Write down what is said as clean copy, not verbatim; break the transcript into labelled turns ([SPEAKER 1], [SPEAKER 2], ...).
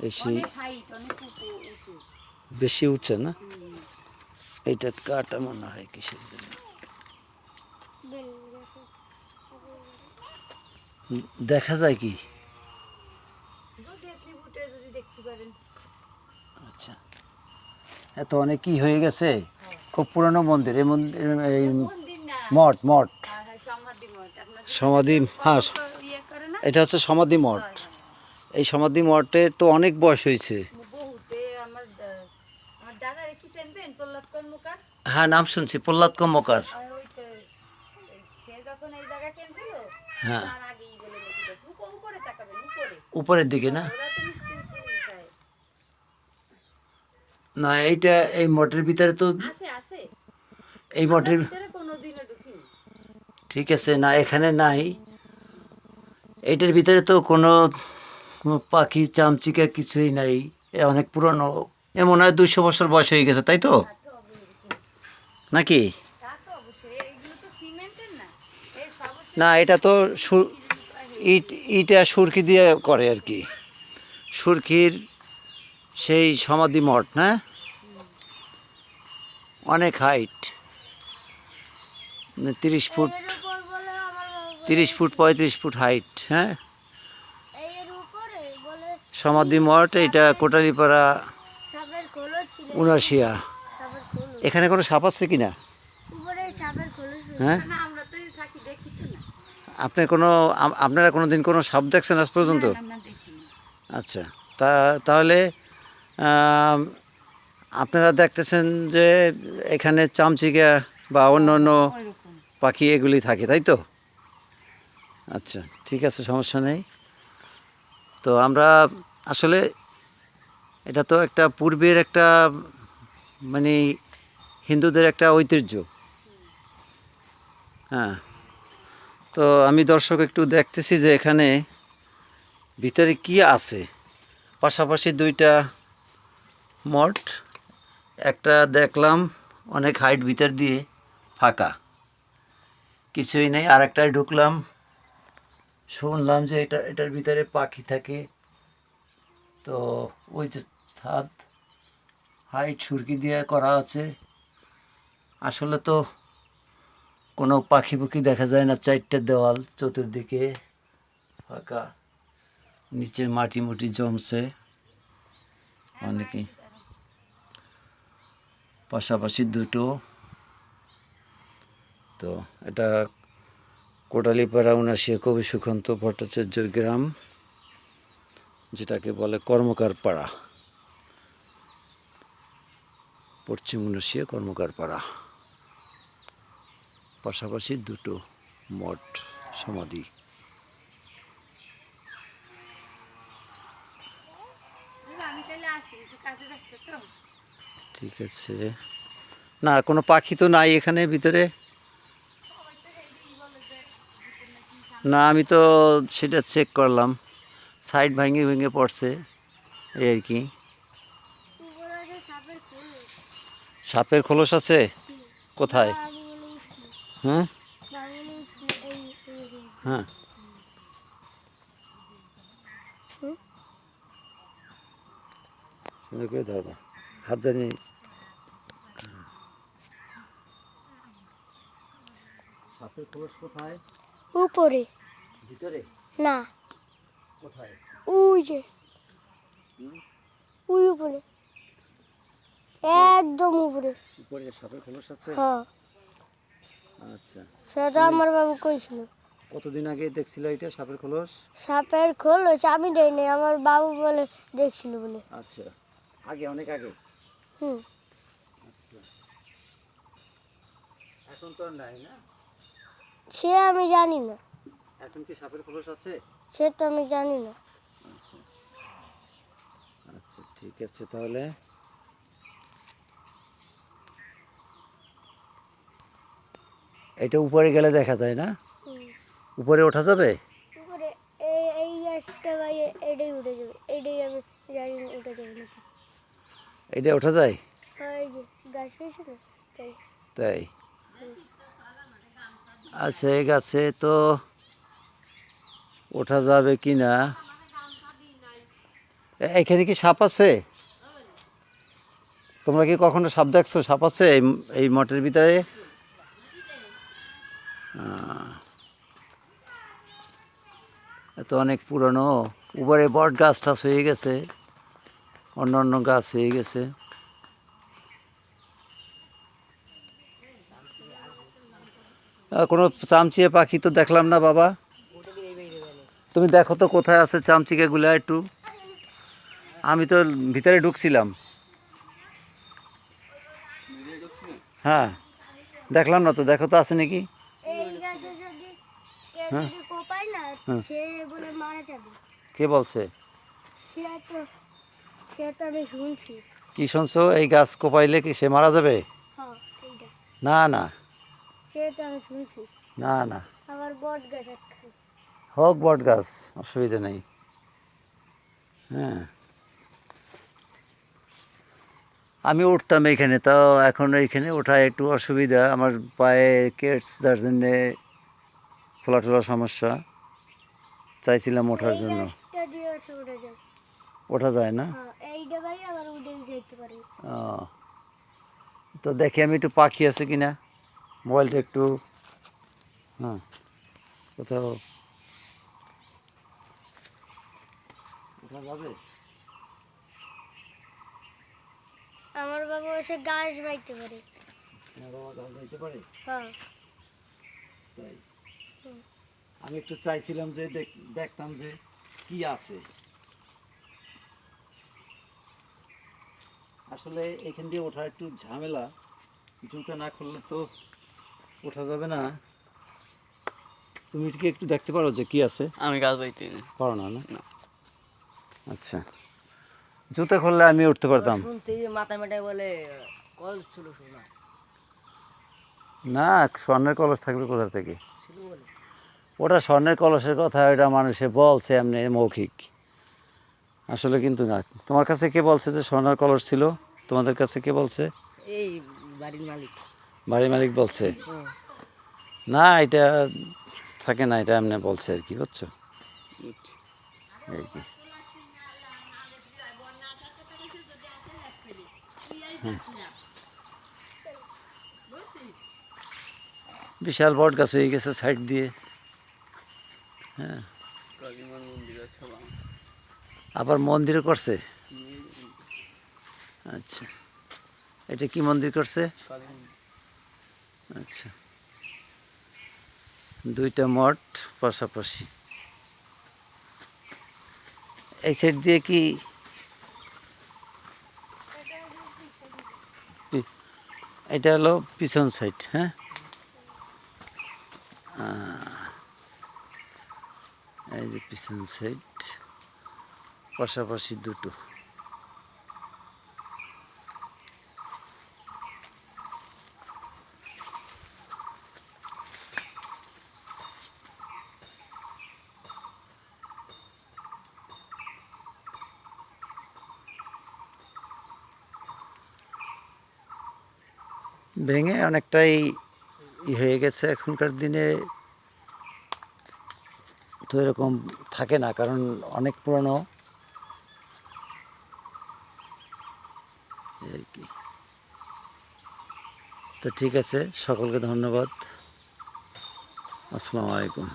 [SPEAKER 1] এসে বেশি উঠছে না, এটা কাটা মনে হয় কিসের জন্য দেখা যায় কি? আচ্ছা, এত অনেক কি হয়ে গেছে, খুব পুরানো মন্দির। এই মন্দির, এই মঠ, মঠ সমাধি, হ্যাঁ এটা হচ্ছে সমাধি মঠ। এই সমাধি মঠের তো অনেক বয়স হয়েছে। হ্যাঁ, নাম শুনছি, প্রহ্লাদ কর্মকার। হ্যাঁ, উপরের দিকে না, না এইটা এই মঠের ভিতরে তো, এই মঠের, ঠিক আছে, না এখানে নাই, এইটার ভিতরে তো কোনো পাখি চামচিকা কিছুই নাই। অনেক পুরনো, এ মনে হয় 200 বছর বয়স হয়ে গেছে, তাই তো নাকি? না, এটা তো ইট, ইটা সুরকি দিয়ে করে আর কি, সুরকির সেই সমাধি মঠ না, অনেক height, 30 foot, 30 foot 35 foot height. হ্যাঁ, সমাধি মঠ, এটা কোটালীপাড়া, উনাশিয়া। এখানে কোনো সাপ আছে কি না? হ্যাঁ, আপনি কোনো, আপনারা কোনো দিন কোনো সাপ দেখছেন আজ পর্যন্ত? আচ্ছা, তাহলে আপনারা দেখতেছেন যে এখানে চামচিকা বা অন্য অন্য পাখি এগুলি থাকে, তাই তো? আচ্ছা, ঠিক আছে, সমস্যা নেই। তো আমরা আসলে, এটা তো একটা পূর্বের একটা, মানে হিন্দুদের একটা ঐতিহ্য। হ্যাঁ, তো আমি দর্শক একটু দেখতেছি যে এখানে ভিতরে কি আছে। পাশাপাশি 2টা মঠ, একটা দেখলাম অনেক হাইট, ভিতর দিয়ে ফাঁকা, কিছুই নেই। আর একটায় ঢুকলাম, শুনলাম যে এটার ভিতরে পাখি থাকে। তো ওই যে ছাদ, হাইট সুরকি দিয়ে করা আছে, আসলে তো কোনো পাখি পুখি দেখা যায় না। 4টে দেওয়াল, চতুর্দিকে ফাঁকা, নিচে মাটি মুটি জমছে অনেকই, পাশাপাশি 2টো। তো এটা কোটালীপাড়া, উনাশিয়া কবি সুকান্ত ভট্টাচার্যের গ্রাম, যেটাকে বলে কর্মকার পাড়া, পশ্চিম উনাশিয়া কর্মকার পাড়া। পাশাপাশি 2টো মঠ, সমাধি। ঠিক আছে, না কোনো পাখি তো নাই এখানে ভিতরে। না, আমি তো সেটা চেক করলাম, সাইড ভেঙে ভেঙে পড়ছে এই আর কি। সাপের খোলস আছে কোথায়? হ্যাঁ, হ্যাঁ, শুনে করে দাও, হাত জানি। সাপের খোলস কোথায়?
[SPEAKER 2] উপরে।
[SPEAKER 1] ভিতরে
[SPEAKER 2] না,
[SPEAKER 1] কোথায়?
[SPEAKER 2] ওই যে, ওই উপরে, একদম উপরে।
[SPEAKER 1] উপরে সাপের খোলস আছে?
[SPEAKER 2] হ্যাঁ,
[SPEAKER 1] আচ্ছা,
[SPEAKER 2] সেটা আমার বাবু কইছিল।
[SPEAKER 1] কতদিন আগে দেখছিল এটা সাপের খোলস?
[SPEAKER 2] সাপের খোলস আমি দেইনি, আমার বাবু বলে দেখছিল বলে।
[SPEAKER 1] আচ্ছা, আগে, অনেক আগে।
[SPEAKER 2] হুম,
[SPEAKER 1] আচ্ছা, এখন তো আর নাই না?
[SPEAKER 2] সে আমি জানি না,
[SPEAKER 1] এখন কি সাপের খোলস আছে?
[SPEAKER 2] সে তো আমি জানি না।
[SPEAKER 1] আচ্ছা, আচ্ছা, ঠিক আছে, তাহলে এটা উপরে গেলে দেখা যায় না? উপরে ওঠা যাবে?
[SPEAKER 2] উপরে এই গাছটা ভাই, এটাই উঠে যাবে, এটাই আমি জানি না উঠে যাবে নাকি।
[SPEAKER 1] এটা ওঠা যায়?
[SPEAKER 2] হ্যাঁ, এই যে গাছ হয়েছে না, তাই।
[SPEAKER 1] তাই? আচ্ছা, এই গাছে তো ওঠা যাবে কি না, এখানে কি সাপ আছে? তোমরা কি কখনো সাপ দেখছো? সাপ আছে এই মঠের ভিতরে? এত অনেক পুরনো, উপরে বট গাছ টাছ হয়ে গেছে, অন্য অন্য গাছ হয়ে গেছে। কোনো চামচিয়া পাখি তো দেখলাম না বাবা। তুমি দেখো তো কোথায় আছে চামচিকাগুলা একটু। আমি তো ভিতরে ঢুকছিলাম। হ্যাঁ, দেখলাম না তো, দেখো তো আছে নাকি।
[SPEAKER 2] এই গাছে যদি কেউ
[SPEAKER 1] হ্যাঁ।
[SPEAKER 2] যদি কোপায় না,
[SPEAKER 1] হ্যাঁ।
[SPEAKER 2] সে বলে মারা যাবে।
[SPEAKER 1] কে বলছে?
[SPEAKER 2] সে তো সে তো আমি শুনছি।
[SPEAKER 1] কি শুনছো? এই গাছ কোপাইলে কি সে মারা যাবে?
[SPEAKER 2] হ্যাঁ, এইটা
[SPEAKER 1] না না
[SPEAKER 2] সে তো আমি শুনছি।
[SPEAKER 1] না না,
[SPEAKER 2] আবার বট গাছ একটা।
[SPEAKER 1] হোক বট গাছ, অসুবিধা নেই। হ্যাঁ, আমি উঠতাম এইখানে, তাও এখন এইখানে ওঠা একটু অসুবিধা, আমার পায়ে কেটস, যার জন্যে খোলা টোলা সমস্যা। চাইছিলাম ওঠার
[SPEAKER 2] এই
[SPEAKER 1] জন্য,
[SPEAKER 2] গাছটা দিয়ে আছে উঠে যাবে।
[SPEAKER 1] ওঠা যায় না।
[SPEAKER 2] হ্যাঁ, এইটা ভাই আবার উঠে যেতে পারে।
[SPEAKER 1] ও, তো দেখি আমি একটু পাখি আছে কিনা, মোবাইলটা একটু, হ্যাঁ, কোথাও ওঠা যাবে?
[SPEAKER 2] আমার বাবা এসে গাছ বাইতে পারে।
[SPEAKER 1] বাবা গাছ যাইতে পারে?
[SPEAKER 2] হ্যাঁ।
[SPEAKER 1] তাই আমি একটু চাইছিলাম যে দেখতাম যে কি আছে। আসলে এখান দিয়ে ওঠা একটু ঝামেলা, জুতা না খুললে তো ওঠা যাবে না। তুমি কি একটু দেখতে পারো যে কি আছে?
[SPEAKER 3] আমি গাছ বাইতে
[SPEAKER 1] পারো না, না? আচ্ছা, জুতা খুললে আমি উঠতে পারতাম।
[SPEAKER 3] শুনছি যে মাথায় মাথায় বলে কল ছিল শোনা
[SPEAKER 1] না, স্বর্ণের কলস থাকবে কোথা থেকে?
[SPEAKER 3] ছিল বলে।
[SPEAKER 1] ওটা স্বর্ণের কলসের কথা, ওটা মানুষে বলছে এমনি মৌখিক, আসলে কিন্তু না। তোমার কাছে কে বলছে যে স্বর্ণের কলস ছিল? তোমাদের কাছে কে বলছে?
[SPEAKER 3] এই বাড়ির মালিক।
[SPEAKER 1] বাড়ির মালিক বলছে?
[SPEAKER 3] হুম।
[SPEAKER 1] না, এটা থাকে না, এটা এমনি বলছে আর কি, বুঝছো?
[SPEAKER 3] ইট।
[SPEAKER 1] এই কি, বিশাল বট গাছ হয়ে গেছে সাইড দিয়ে। হ্যাঁ,
[SPEAKER 3] কালিমার মন্দির আছে বাবা।
[SPEAKER 1] আবার মন্দিরও করছে। আচ্ছা, এটা কি মন্দির করছে?
[SPEAKER 3] কালী মন্দির।
[SPEAKER 1] আচ্ছা, দুইটা মঠ পাশাপাশি। এই সাইড দিয়ে কি এটা হলো পিছন সাইড? হ্যাঁ, এই যে পিছন সাইড, পাশাপাশি দুটো। ভেঙে অনেকটাই হয়ে গেছে। এখনকার দিনে তো এরকম থাকে না, কারণ অনেক পুরনো আর কি। তো ঠিক আছে, সকলকে ধন্যবাদ। আসসালামু আলাইকুম।